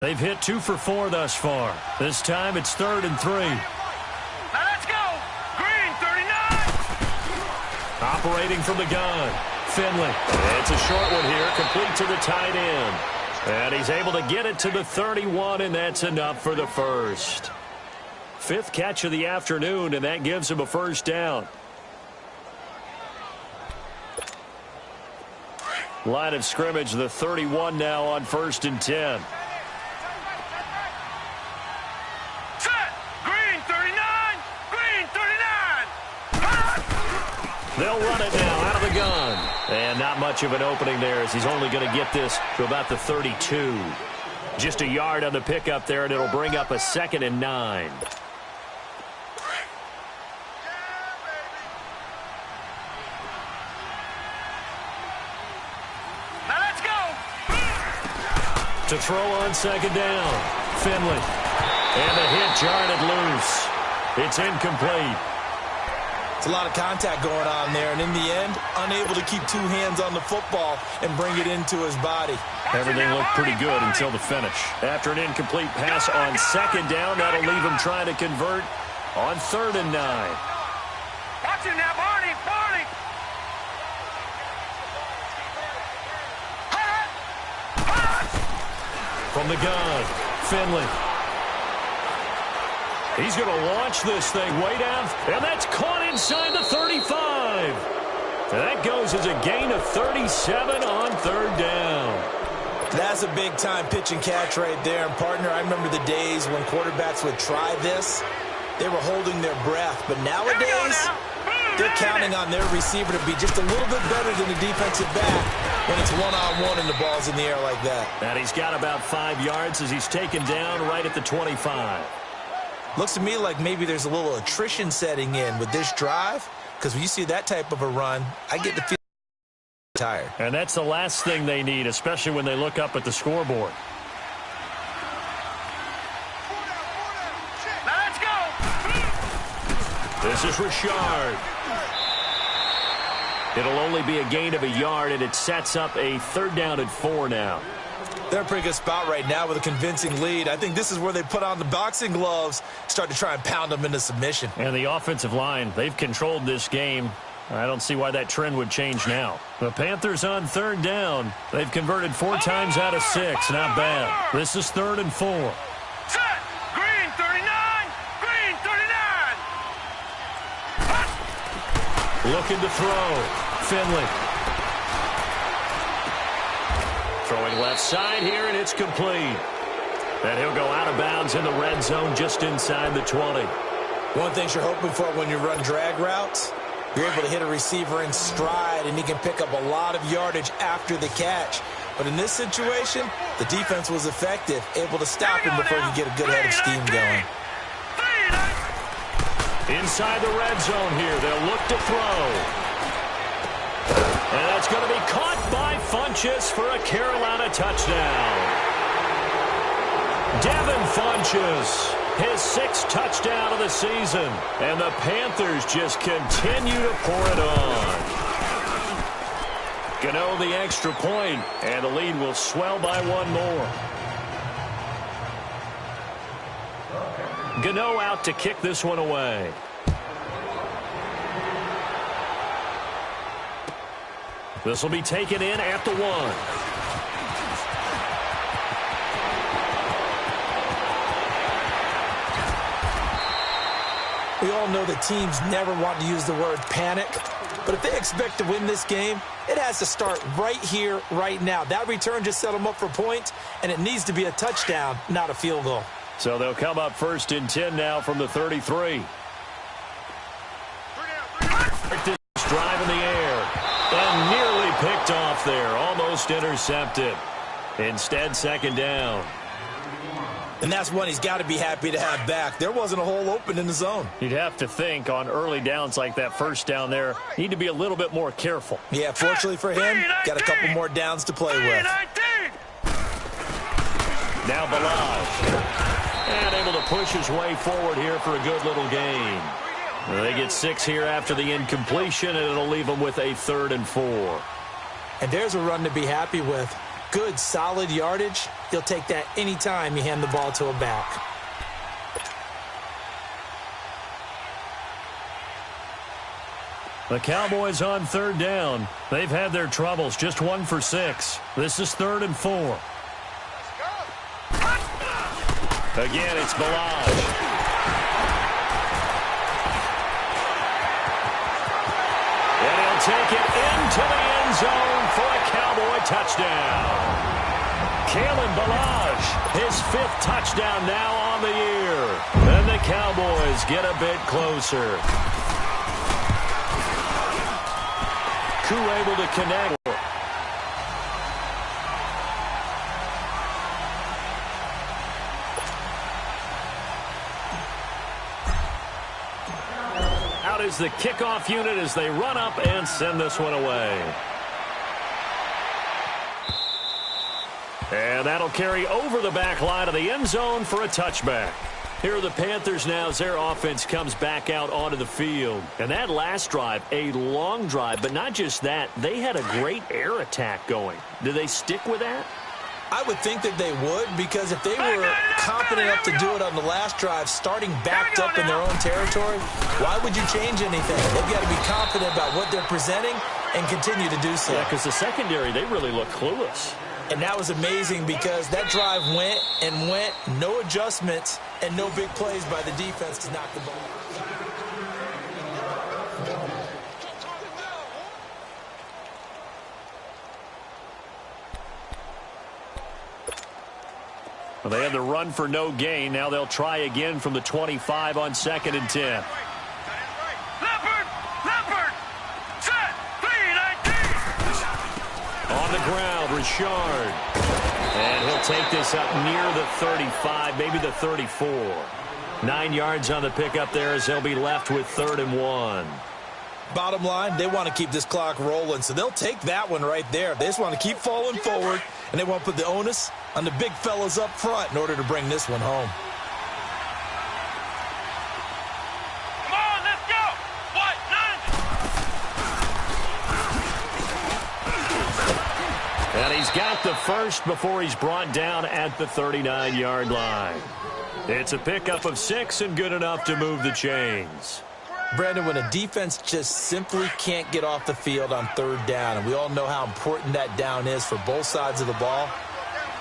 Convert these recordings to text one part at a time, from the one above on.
They've hit 2 for 4 thus far. This time it's 3rd and 3. Now let's go. Green, 39. Operating from the gun. Finley. It's a short one here, complete to the tight end. And he's able to get it to the 31, and that's enough for the first. 5th catch of the afternoon, and that gives him a first down. Line of scrimmage, the 31 now on 1st and 10. They'll run it now out of the gun. And not much of an opening there as he's only going to get this to about the 32. Just a yard on the pickup there, and it'll bring up a 2nd and 9. Now let's go. To throw on 2nd down. Finley. And the hit jarred it loose. It's incomplete. It's a lot of contact going on there, and in the end, unable to keep 2 hands on the football and bring it into his body. Everything looked pretty good until the finish. After an incomplete pass on 2nd down, that'll leave him trying to convert on 3rd and 9. Watch it now, Barney, Barney. From the gun, Finley. He's going to launch this thing way down, and that's caught inside the 35. That goes as a gain of 37 on 3rd down. That's a big-time pitch and catch right there. And, partner, I remember the days when quarterbacks would try this. They were holding their breath. But nowadays, they're counting on their receiver to be just a little bit better than the defensive back when it's one-on-one and the ball's in the air like that. And he's got about 5 yards as he's taken down right at the 25. Looks to me like maybe there's a little attrition setting in with this drive, because when you see that type of a run, I get the feeling tired. And that's the last thing they need, especially when they look up at the scoreboard. Now let's go. This is Richard. It'll only be a gain of a yard, and it sets up a 3rd down and 4 now. They're in a pretty good spot right now with a convincing lead. I think this is where they put on the boxing gloves, start to try and pound them into submission. And the offensive line, they've controlled this game. I don't see why that trend would change now. The Panthers on 3rd down. They've converted 4 times out of 6. Not bad. This is 3rd and 4. Set. Green, 39. Green, 39. Looking to throw. Finley. Throwing left side here, and it's complete. And he'll go out of bounds in the red zone just inside the 20. One thing you're hoping for when you run drag routes, you're able to hit a receiver in stride, and he can pick up a lot of yardage after the catch. But in this situation, the defense was effective, able to stop him before he could get a good head of steam going. Inside the red zone here, they'll look to throw. And that's going to be caught by Funchess for a Carolina touchdown. Devin Funchess, his 6th touchdown of the season. And the Panthers just continue to pour it on. Gano the extra point, and the lead will swell by 1 more. Gano out to kick this one away. This will be taken in at the 1. We all know that teams never want to use the word panic, but if they expect to win this game, it has to start right here, right now. That return just set them up for points, and it needs to be a touchdown, not a field goal. So they'll come up 1st and 10 now from the 33. Drive in the air. And nearly picked off there. Almost intercepted. Instead, 2nd down. And that's one he's got to be happy to have back. There wasn't a hole open in the zone. You'd have to think on early downs like that 1st down there, need to be a little bit more careful. Yeah, fortunately for him, got a couple more downs to play with. Now Balaj. And able to push his way forward here for a good little gain. They get 6 here after the incompletion, and it'll leave them with a 3rd and 4. And there's a run to be happy with. good, solid yardage. You'll take that anytime you hand the ball to a back. The Cowboys on third down. They've had their troubles, just 1 for 6. This is 3rd and 4. Again, it's Balaj. And he'll take it into the end zone for a Cowboy touchdown. Kalen Balaj, his 5th touchdown now on the year. And the Cowboys get a bit closer. Koo able to connect. Out is the kickoff unit as they run up and send this one away. And that'll carry over the back line of the end zone for a touchback. Here are the Panthers now as their offense comes back out onto the field. And that last drive, a long drive, but not just that. They had a great air attack going. Do they stick with that? I would think that they would, because if they were confident enough to do it on the last drive, starting backed up in their own territory, why would you change anything? They've got to be confident about what they're presenting and continue to do so. Yeah, because the secondary, they really look clueless. And that was amazing because that drive went and went, no adjustments, and no big plays by the defense to knock the ball. Well, they had the run for no gain. Now they'll try again from the 25 on 2nd and 10. Leopard, set, 3-19. On the ground, Richard. And he'll take this up near the 35, maybe the 34. 9 yards on the pickup there as they'll be left with 3rd and 1. Bottom line, they want to keep this clock rolling, so they'll take that one right there. They just want to keep falling forward, and they want to put the onus on the big fellas up front in order to bring this one home. Come on, let's go. What? None. And he's got the first before he's brought down at the 39-yard line. It's a pickup of 6 and good enough to move the chains. Brandon, when a defense just simply can't get off the field on 3rd down, and we all know how important that down is for both sides of the ball,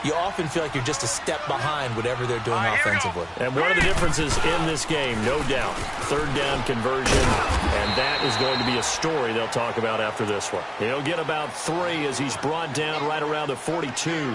you often feel like you're just a step behind whatever they're doing offensively. And one of the differences in this game, no doubt, 3rd down conversion, and that is going to be a story they'll talk about after this one. He'll get about 3 as he's brought down right around the 42.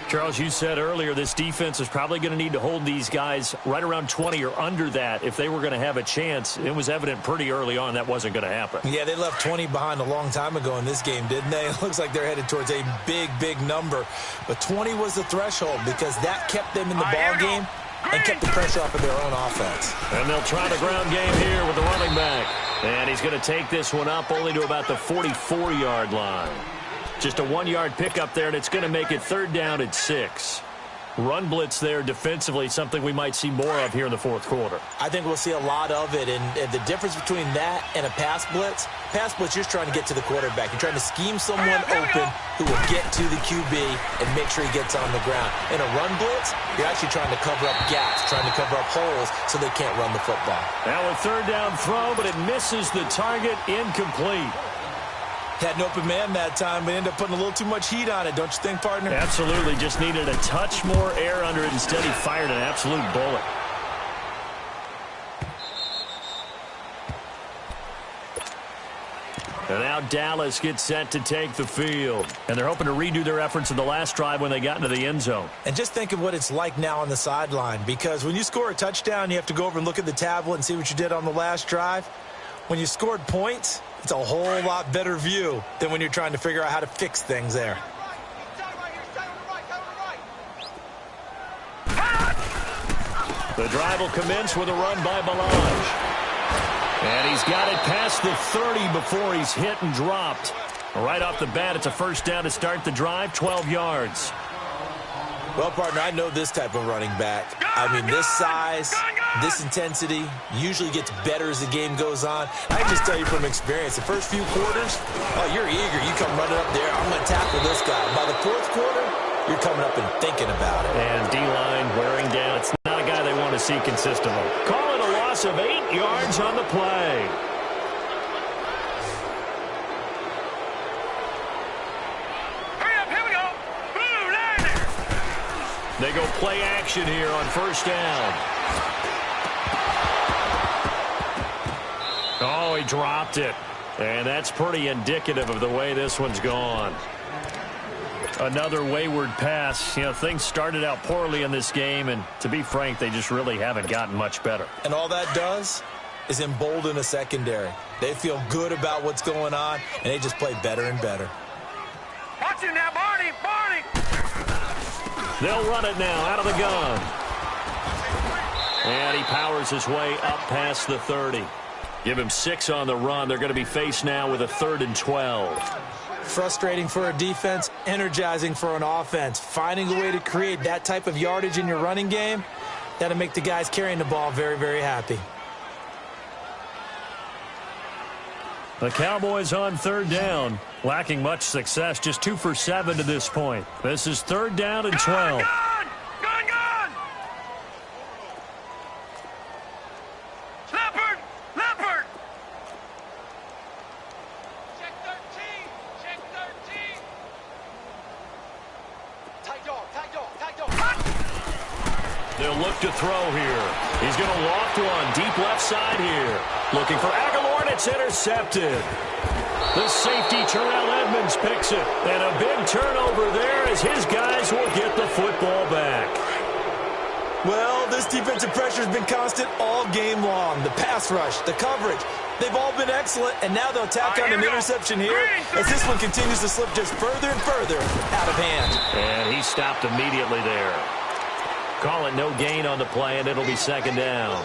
Charles, you said earlier this defense is probably going to need to hold these guys right around 20 or under that if they were going to have a chance. It was evident pretty early on that wasn't going to happen. Yeah, they left 20 behind a long time ago in this game, didn't they? It looks like they're headed towards a big, big number. But 20 was the threshold because that kept them in the ball game and kept the pressure off of their own offense. And they'll try the ground game here with the running back. And he's going to take this one up only to about the 44-yard line. Just a 1-yard pickup there, and it's going to make it 3rd down at 6. Run blitz there defensively, something we might see more of here in the 4th quarter. I think we'll see a lot of it, and the difference between that and a pass blitz, you're just trying to get to the quarterback. You're trying to scheme someone open who will get to the QB and make sure he gets on the ground. In a run blitz, you're actually trying to cover up gaps, trying to cover up holes so they can't run the football. Now a 3rd down throw, but it misses the target, incomplete. Had an open man that time, but ended up putting a little too much heat on it, don't you think, partner? Absolutely. Just needed a touch more air under it. Instead, he fired an absolute bullet. And now Dallas gets set to take the field. And they're hoping to redo their efforts in the last drive when they got into the end zone. And just think of what it's like now on the sideline, because when you score a touchdown, you have to go over and look at the tablet and see what you did on the last drive. When you scored points, it's a whole lot better view than when you're trying to figure out how to fix things there. The drive will commence with a run by Balaj. And he's got it past the 30 before he's hit and dropped. Right off the bat, it's a 1st down to start the drive, 12 yards. Well, partner, I know this type of running back. I mean, this size, this intensity usually gets better as the game goes on. I can just tell you from experience, the first few quarters, oh, you're eager. You come running up there. I'm going to tackle this guy. By the 4th quarter, you're coming up and thinking about it. And D-line wearing down. It's not a guy they want to see consistently. Call it a loss of 8 yards on the play. Hurry up, here we go. Blue line. They go play action here on first down. Oh, he dropped it. And that's pretty indicative of the way this one's gone. Another wayward pass. You know, things started out poorly in this game, and to be frank, they just really haven't gotten much better. And all that does is embolden a secondary. They feel good about what's going on, and they just play better and better. Watch it now, Barney. Barney. They'll run it now out of the gun. And he powers his way up past the 30. Give him 6 on the run. They're going to be faced now with a 3rd and 12. Frustrating for a defense, energizing for an offense. Finding a way to create that type of yardage in your running game, that'll make the guys carrying the ball very, very happy. The Cowboys on 3rd down, lacking much success, just 2 for 7 to this point. This is 3rd down and 12. Gun! Leopard! Leopard! Check 13! Check 13! Tight dog! Tight dog! Tight dog! They'll look to throw here. He's going to loft one deep left side here. Looking for Aguilar, and it's intercepted. The safety, Terrell Edmonds, picks it. And a big turnover there as his guys will get the football back. Well, this defensive pressure has been constant all game long. The pass rush, the coverage, they've all been excellent, and now they'll tack on an interception here as this one continues to slip just further and further out of hand. And he stopped immediately there. Call it no gain on the play, and it'll be 2nd down.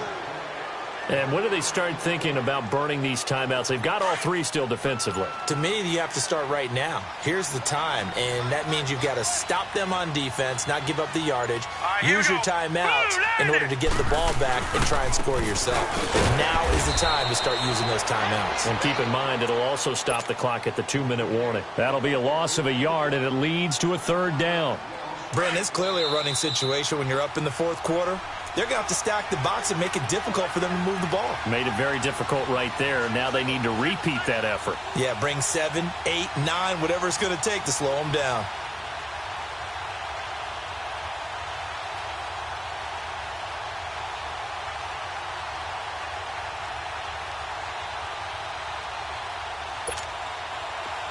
And when do they start thinking about burning these timeouts? They've got all 3 still defensively. To me, you have to start right now. Here's the time, and that means you've got to stop them on defense, not give up the yardage, use your timeouts in order to get the ball back and try and score yourself. But now is the time to start using those timeouts. And keep in mind, it'll also stop the clock at the 2-minute warning. That'll be a loss of a yard, and it leads to a 3rd down. Brandon, it's clearly a running situation when you're up in the 4th quarter. They're going to have to stack the box and make it difficult for them to move the ball. Made it very difficult right there. Now they need to repeat that effort. Yeah, bring 7, 8, 9, whatever it's going to take to slow them down.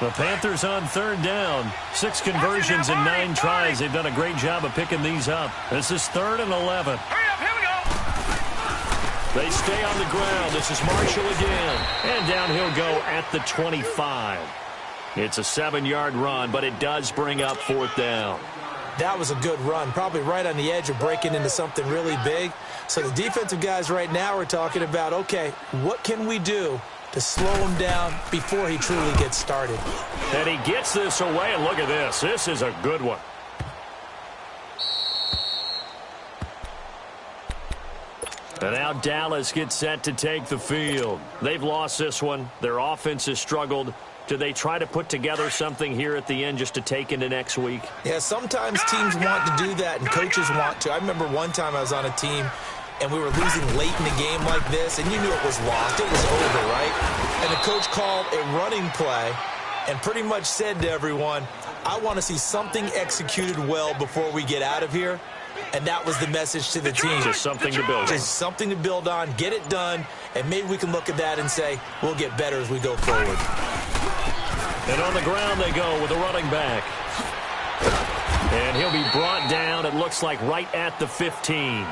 The Panthers on 3rd down. 6 conversions in 9 tries. They've done a great job of picking these up. This is 3rd and 11. Hurry up, here we go! They stay on the ground. This is Marshall again. And down he'll go at the 25. It's a 7-yard run, but it does bring up 4th down. That was a good run, probably right on the edge of breaking into something really big. So the defensive guys right now are talking about, okay, what can we do to slow him down before he truly gets started? And he gets this away, and look at this. This is a good one. And now Dallas gets set to take the field. They've lost this one. Their offense has struggled. Do they try to put together something here at the end just to take into next week? Yeah, sometimes teams want to do that and coaches want to. I remember one time I was on a team and we were losing late in the game like this, and you knew it was lost. It was over, right? And the coach called a running play and pretty much said to everyone, I want to see something executed well before we get out of here. And that was the message to the team. Just something to build on. Just something to build on, get it done, and maybe we can look at that and say, we'll get better as we go forward. And on the ground they go with a running back. And he'll be brought down, it looks like, right at the 15.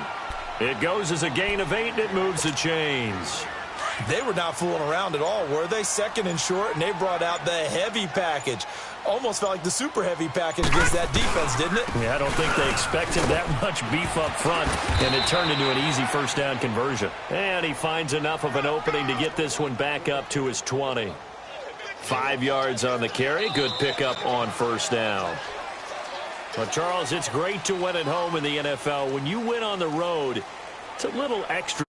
It goes as a gain of 8, and it moves the chains. They were not fooling around at all, were they? 2nd and short, and they brought out the heavy package. Almost felt like the super heavy package against that defense, didn't it? Yeah, I don't think they expected that much beef up front, and it turned into an easy 1st down conversion. And he finds enough of an opening to get this one back up to his 20. 5 yards on the carry. Good pickup on 1st down. Well, Charles, it's great to win at home in the NFL. When you win on the road, it's a little extra.